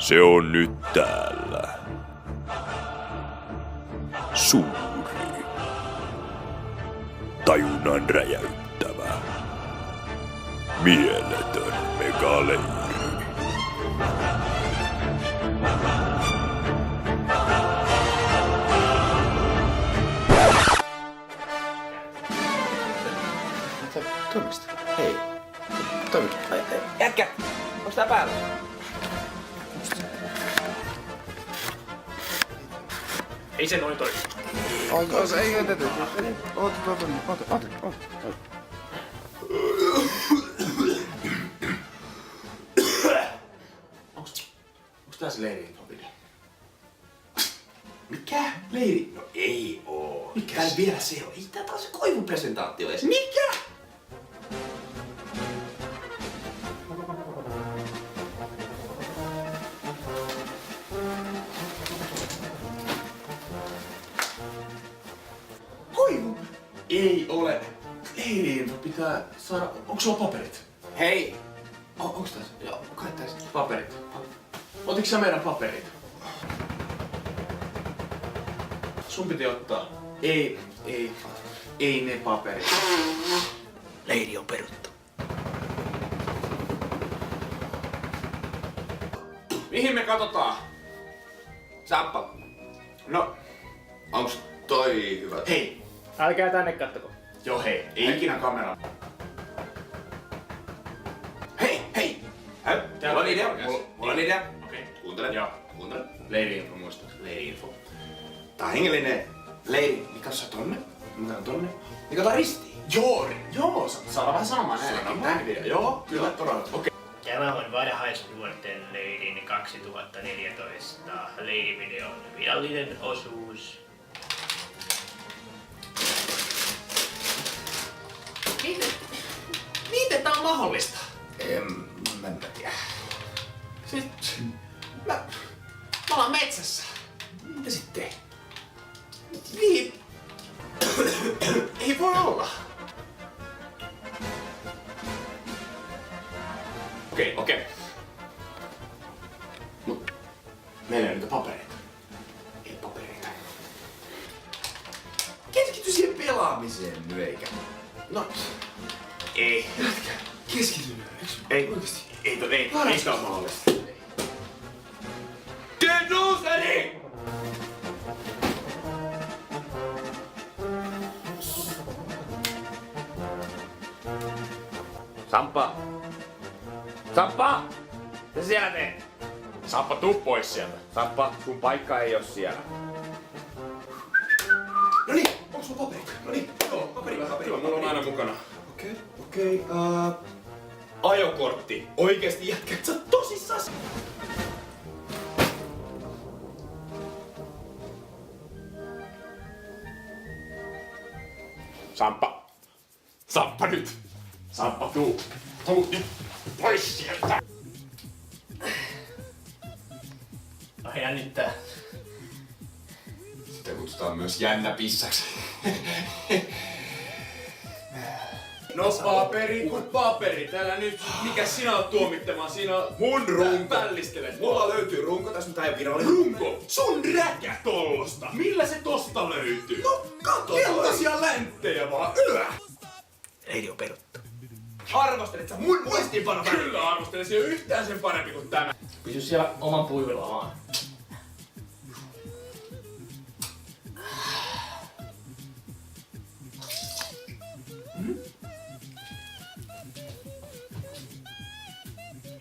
Se on nyt täällä. Suuri. Tajunnan räjäyttävä. Mieletön megaleiri. Toimista. Hei. Toimista. Jätkä! Onks tää päällä? Ei se noin toimi. Oota. Onks tää se leiriinfo-video? Mikä? Leiri? No ei oo. Mikä Tää se? vielä se on. Ei tää taas se koivupresentaatio edes. Mikä? Koivu? Ei ole. Leiriinfo pitää saada... Onks sulla paperit? Hei! Onks tää se? Joo, kai tää se. Paperit. Otiks sä meidän paperit? Sun piti ottaa. Ei ne paperit. Leiri on peruttu. Mihin me katsotaan? Sappa. No, onks toi hyvä? Hei! Älkää tänne kattoko. Joo hei, ei ikinä kameraa. Hei! Mulla on idea. Mulla on idea. Okei. Kuuntele. Joo. Kuuntele. Leiriinfo muistaakseni. Leiriinfo. Tää on hengellinen leiri. Mikä sä tonne? Mitä on tonne? Mikä tää ristiin? Joo, saadaan vähän sanomaan Sanomaan. näin video. Joo, kyllä, todella. Okei. Tämä on varhaisnuorten leirin 2014 leirivideon virallinen osuus. Miten tää on mahdollista? Mä en tiedä. Me ollaan metsässä. Mitä sitten? Niin. Ei voi olla. Okei. Mut meillä ei ole niitä papereita. Ei papereita. Keskity siihen pelaamiseen nyt eikä. No. Ei. Keskity nyt. Ei. Oikeesti. Ei sitä ole mahdollista. Keduseni! Samppa! Samppa! Mitä sä siellä teet? Saappa, tuu pois sieltä. Samppa, sun paikka ei oo siellä. Noniin, onks sulla paperit? Noniin, joo, paperi. Kyllä, mulla on aina mukana. Okei. Ajokortti. Oikeesti jätkä, et sä oot tosissas. Samppa! Samppa nyt! Samppa, tuu! Tuu nyt pois sieltä! Jännittää. Sitä kutsutaan myös jännäpissaksi. No paperi kuin paperi, täällä nyt. Mikä sinä oot tuomittamaan? Siinä on Mun runko. pällistelet. Mulla löytyy runko, tässä on tää virallinen. runko! Sun räkä tollosta! Millä se tosta löytyy? No, katso Keltaisia länttejä vaan! Leiri on peruttu. Arvostelet sä mun muistiinpanoa? Kyllä arvostelen, se ei oo yhtään sen parempi kuin tämä. Pysy siellä oman puivilla vaan.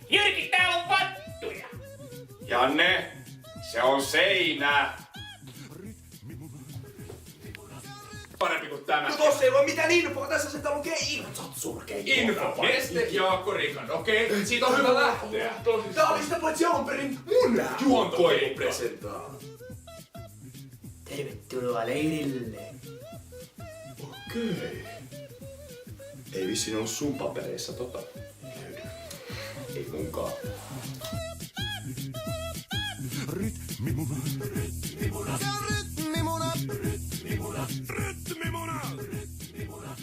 Jyrki, täällä on vattuja! Janne, se on seinä! Parempi kuin tämä. No tossa ei ole mitään infoa, tässä se lukee info. Sä oot surkea. Info. Neste, Jaakko, Rikan. Okei, siitä on hyvä lähteä. Tää oli sitä paitsi alun perin mun Juontokeikka. Tervetuloa leirille. Okei. Ei vissiin ollut sun papereissa tota. Ei munkaan. Rytmimuna. Rytmimuna. Rytmimuna. Rytmimuna. Rytmimuna. Rytmimuna.